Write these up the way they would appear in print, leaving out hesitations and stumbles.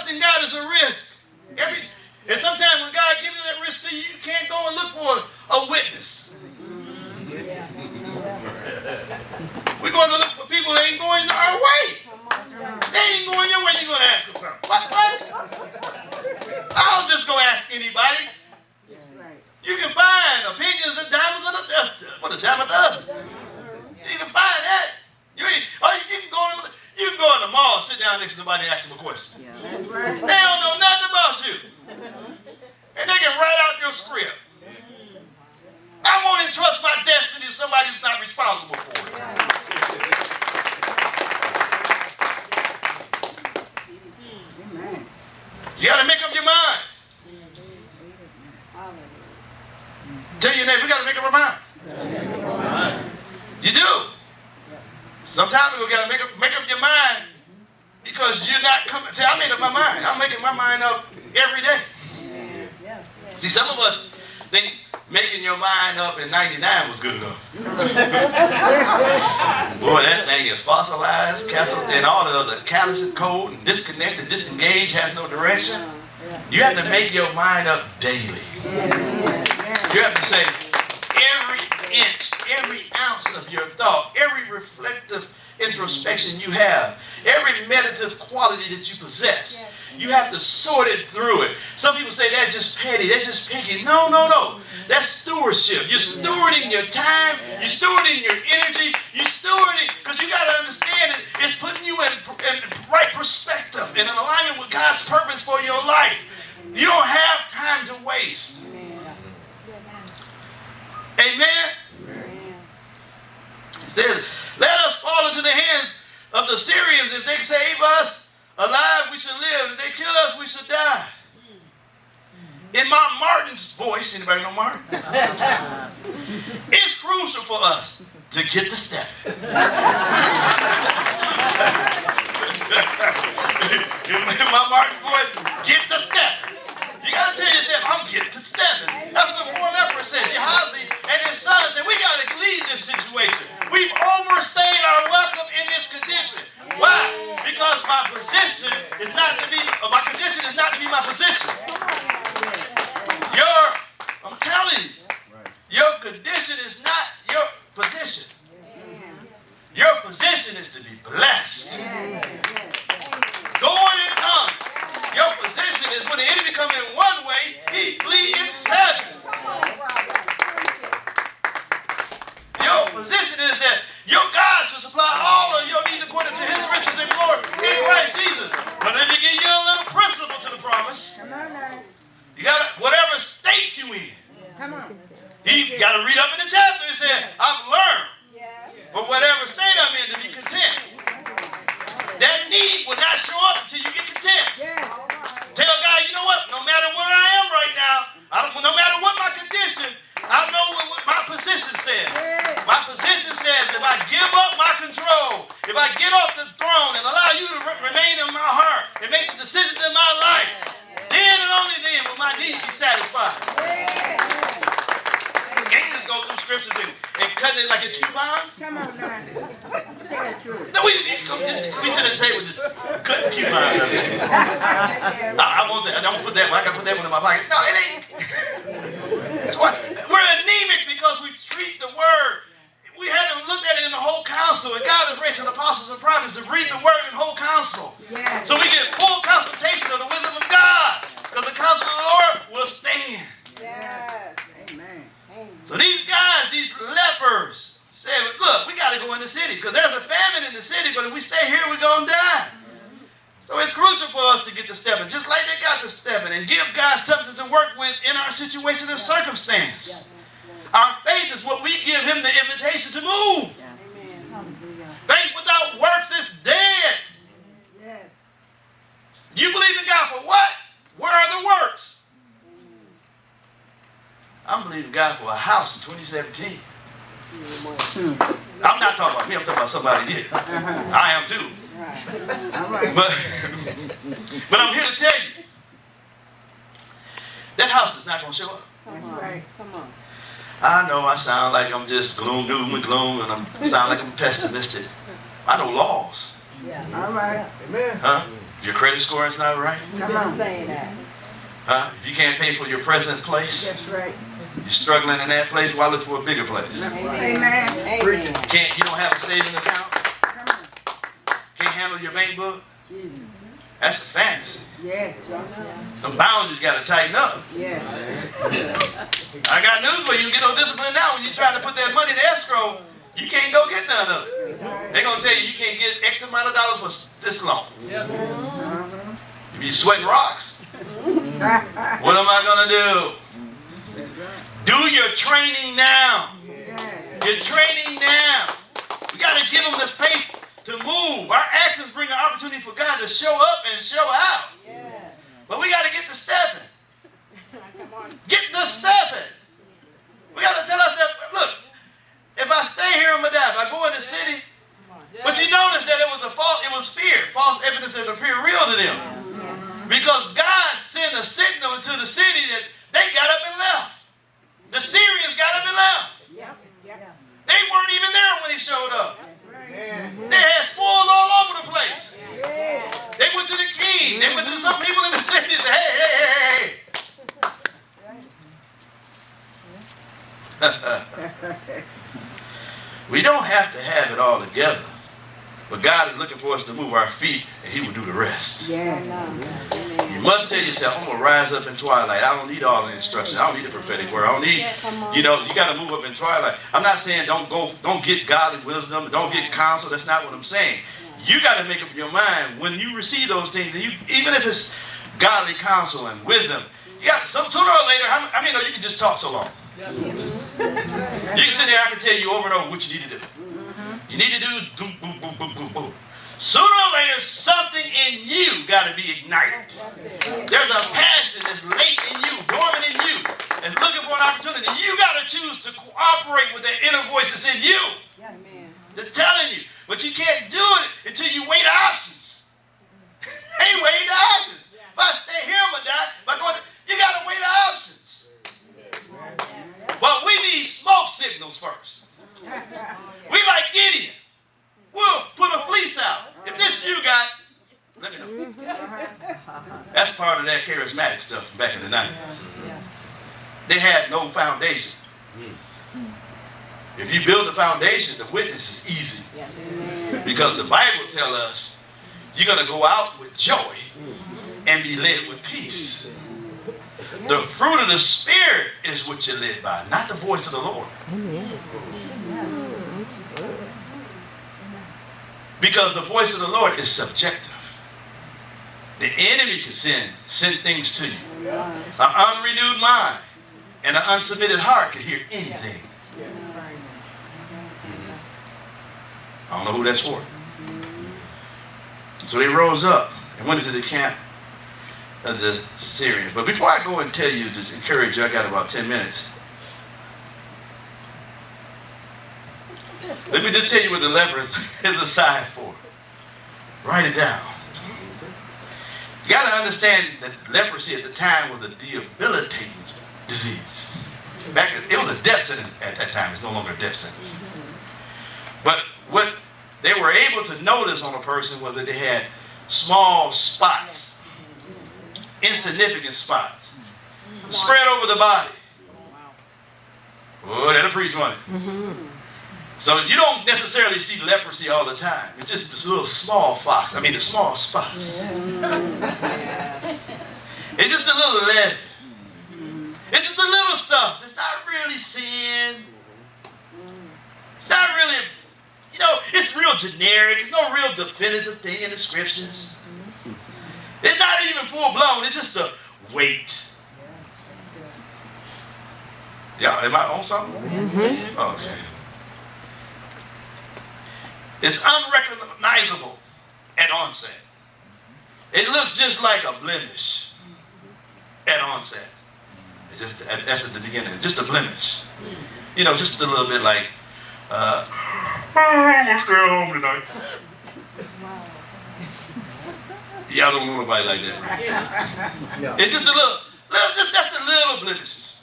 trusting God is a risk. And sometimes when God gives you that risk to you, you can't go and look for a witness. We're going to look for people that ain't going our way. They ain't going your way. You're going to ask them something. What? I don't just go ask anybody. You can find opinions of diamonds of the diamond of the other. You can find that. You can go in the mall, sit down next to somebody and ask them a question. They don't know nothing about you. And they can write out your script. I won't entrust my destiny to somebody who's not responsible for it. You got to make up your mind. Tell your neighbor, we got to make up our mind. You do. Sometimes you got to make up your mind because you're not coming. See, I made up my mind. I'm making my mind up every day. See, some of us think making your mind up in 99 was good enough. Boy, that thing is fossilized, and all the other callous and cold, and disconnected, disengaged, has no direction. You have to make your mind up daily. You have to say, every inch, every ounce of your thought, every reflective introspection you have, every meditative quality that you possess, you have to sort it through it. Some people say that's just petty, that's just picky. No, no, no. That's stewardship. You're stewarding your time, you're stewarding your energy, you're stewarding, because you got to understand it, it's putting you in right perspective and in alignment with God's purpose for your life. You don't have time to waste. Amen? It says, let us fall into the hands of the Syrians. If they save us alive, we should live. If they kill us, we should die. In Martin's voice, anybody know Martin? It's crucial for us to get to step. In my Martin's voice, get to step. You got to tell yourself, I'm getting to stepping. That's what the four lepers said. Gehazi and his son said, we got to leave this situation. We've overstayed our welcome in this condition. Why? Because my condition is not to be my position. I'm telling you, your condition is not your position. Your position is to be blessed. Going and coming. Your position is when the enemy comes in one way, he flee in seven. Your position is that your God should supply all of your needs according to his riches and glory in Christ Jesus. But let me give you a little principle to the promise. You got to, whatever state you in. You got to read up in the chapter. It said, I've learned for whatever state I'm in to be content. That need will not show up until you get content. Tell God, you know what? No matter where I am right now, no matter what my condition, I know what my position says. My position says if I give up my control, if I get off the throne and allow you to remain in my heart and make the decisions in my life, then and only then will my needs be satisfied. You can't just go through scriptures and cut it like it's coupons. Come on now. No, we sit at the table just cutting coupons. I want that. I don't put that one. I got to put that one in my pocket. No, it ain't. That's why we're anemic, because we treat the word. We haven't looked at it in the whole counsel. And God has raised apostles and prophets to read the word in whole counsel. So we get full consultation of the wisdom of God. Because the counsel of the Lord will stand. Yes. Amen. So these guys, these lepers, said, look, we got to go in the city because there's a famine in the city, but if we stay here, we're going to die. So it's crucial for us to get to stepping, just like they got to stepping, and give God something to work with in our situation and circumstance. Our faith is what we give him the invitation to move. Faith without works is dead. You believe in God for what? Where are the works? I'm believing God for a house in 2017. I'm not talking about me, I'm talking about somebody here. I am too. But I'm here to tell you, that house is not going to show up. Come on. I know I sound like I'm just doom and gloom, and I sound like I'm pessimistic. I know laws. All right. Amen. Huh? Your credit score is not right? Come on. Saying that. Huh? If you can't pay for your present place, That's right. you're struggling in that place, why look for a bigger place? Amen. Amen. You don't have a saving account? Come on. Can't handle your bank book? Jesus. That's a fantasy. Yes. The boundaries got to tighten up. Yes. I got news for you. You get no discipline now. When you try to put that money in escrow, you can't go get none of it. They're going to tell you you can't get X amount of dollars for this long. You be sweating rocks. What am I going to do? Do your training now. Your training now. We got to give them the faith to move. Our actions bring an opportunity for God to show up and show out. But we got to get to stepping. Get to stepping. We got to tell ourselves, look, if I stay here, I'm going to die. If I go in the city, but you notice that it was fear, false evidence that appeared real to them. Because God sent a signal to the city that they got up and left. The Syrians got up and left. They weren't even there when he showed up. They had spoils all over the place. They went to the king. They went to some people in the city and said, hey, hey, hey, hey. We don't have to have it all together. But God is looking for us to move our feet, and he will do the rest. You must tell yourself, I'm going to rise up in twilight. I don't need all the instruction. I don't need the prophetic word. I don't need, you got to move up in twilight. I'm not saying don't get godly wisdom, don't get counsel. That's not what I'm saying. You got to make up your mind when you receive those things, and even if it's godly counsel and wisdom, you got sooner or later, how many know you can just talk so long? You can sit there, I can tell you over and over what you need to do. You need to do boom, boom, boom, boom, boom, boom. Sooner or later, something in you got to be ignited. There's a passion that's latent in you, dormant in you, that's looking for an opportunity. You got to choose to cooperate with that inner voice that's in you. They're telling you. But you can't do it until you weigh the options. Hey, weigh the options. If I stay here, I'm going to die. If I go you got to weigh the options. But we need smoke signals first. We like Gideon. We'll put a fleece out. If this you got, look at them. That's part of that charismatic stuff from back in the 90s. They had no foundation. If you build a foundation, the witness is easy. Because the Bible tells us you're going to go out with joy and be led with peace. The fruit of the Spirit is what you're led by, not the voice of the Lord. Because the voice of the Lord is subjective. The enemy can send things to you. An unrenewed mind and an unsubmitted heart can hear anything. I don't know who that's for. So they rose up and went into the camp of the Syrians. But before I go and tell you, to encourage you, I got about 10 minutes. Let me just tell you what the leper is a sign for. Write it down. You got to understand that leprosy at the time was a debilitating disease. It was a death sentence at that time. It's no longer a death sentence. But what they were able to notice on a person was that they had small spots, insignificant spots, spread over the body. Oh, that'll preach money. So you don't necessarily see leprosy all the time. It's just this little small spots. The small spots. It's just a little leaven. It's just a little stuff. It's not really sin. It's not really, it's real generic. It's no real definitive thing in the scriptures. It's not even full blown. It's just a weight. Yeah, am I on something? Oh, okay. It's unrecognizable at onset. It looks just like a blemish at onset. That's at the beginning. Just a blemish. Just a little bit like, I'm going to stay home tonight. Y'all don't know nobody like that, right? It's just a little that's the little blemishes.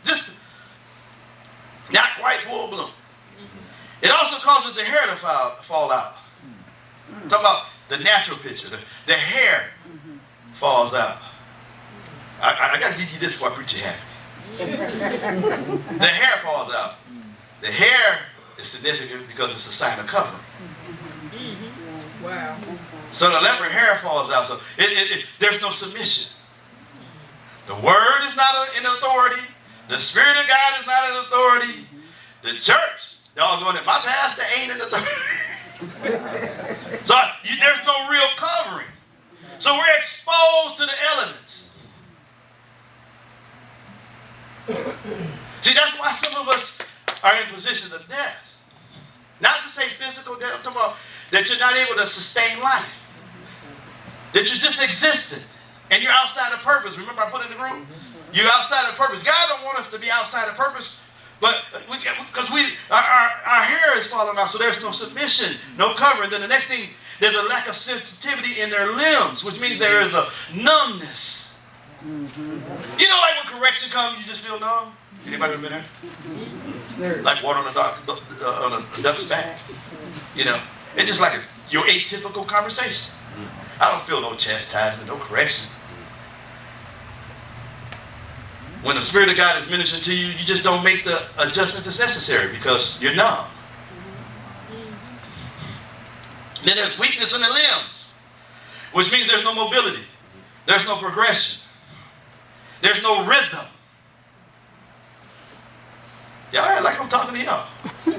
Just not quite full bloom. It also causes the hair to fall out. Talk about the natural picture. The hair falls out. I got to give you this before I preach you happy. The hair falls out. The hair is significant because it's a sign of covering. Wow. So the leopard hair falls out. So there's no submission. The word is not in authority. The Spirit of God is not in authority. The church, doggone it, my pastor ain't in authority. So there's no real covering. So we're exposed to the elements. See, that's why some of us are in positions of death. Not to say physical death, I'm talking about that you're not able to sustain life. That you're just existing. And you're outside of purpose. Remember I put in the group? You're outside of purpose. God don't want us to be outside of purpose. But because our hair is falling out, so there's no submission, no covering. Then the next thing, there's a lack of sensitivity in their limbs, which means there is a numbness. You know, like when correction comes, you just feel numb. Anybody been there? Like water on a duck's back. You know, it's just like your atypical conversation. I don't feel no chastisement, no correction. When the Spirit of God is ministering to you, you just don't make the adjustments that's necessary because you're numb. Then there's weakness in the limbs, which means there's no mobility. There's no progression. There's no rhythm. Y'all act like I'm talking to y'all. The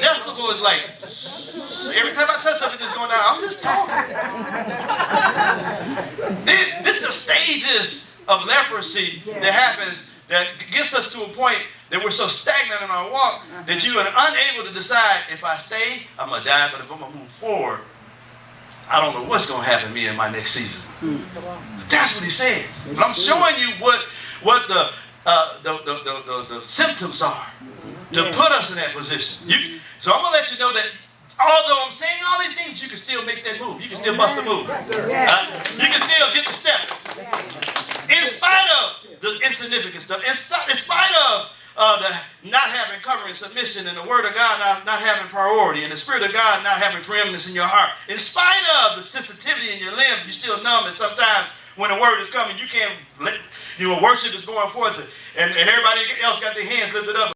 decibel is like, every time I touch something, it's just going down. I'm just talking. This is the stages of leprosy that happens that gets us to a point that we're so stagnant in our walk that you are unable to decide, if I stay, I'm going to die, but if I'm going to move forward, I don't know what's going to happen to me in my next season. That's what he's saying. But I'm showing you what the symptoms are to put us in that position. So I'm going to let you know that although I'm saying all these things, you can still make that move. You can still bust the move. You can still get the step. In spite of the insignificant stuff, in spite of the not having covering submission and the Word of God not having priority and the Spirit of God not having preeminence in your heart, in spite of the sensitivity in your limbs, you're still numb. And sometimes when the Word is coming, you can't, worship is going forth and everybody else got their hands lifted up.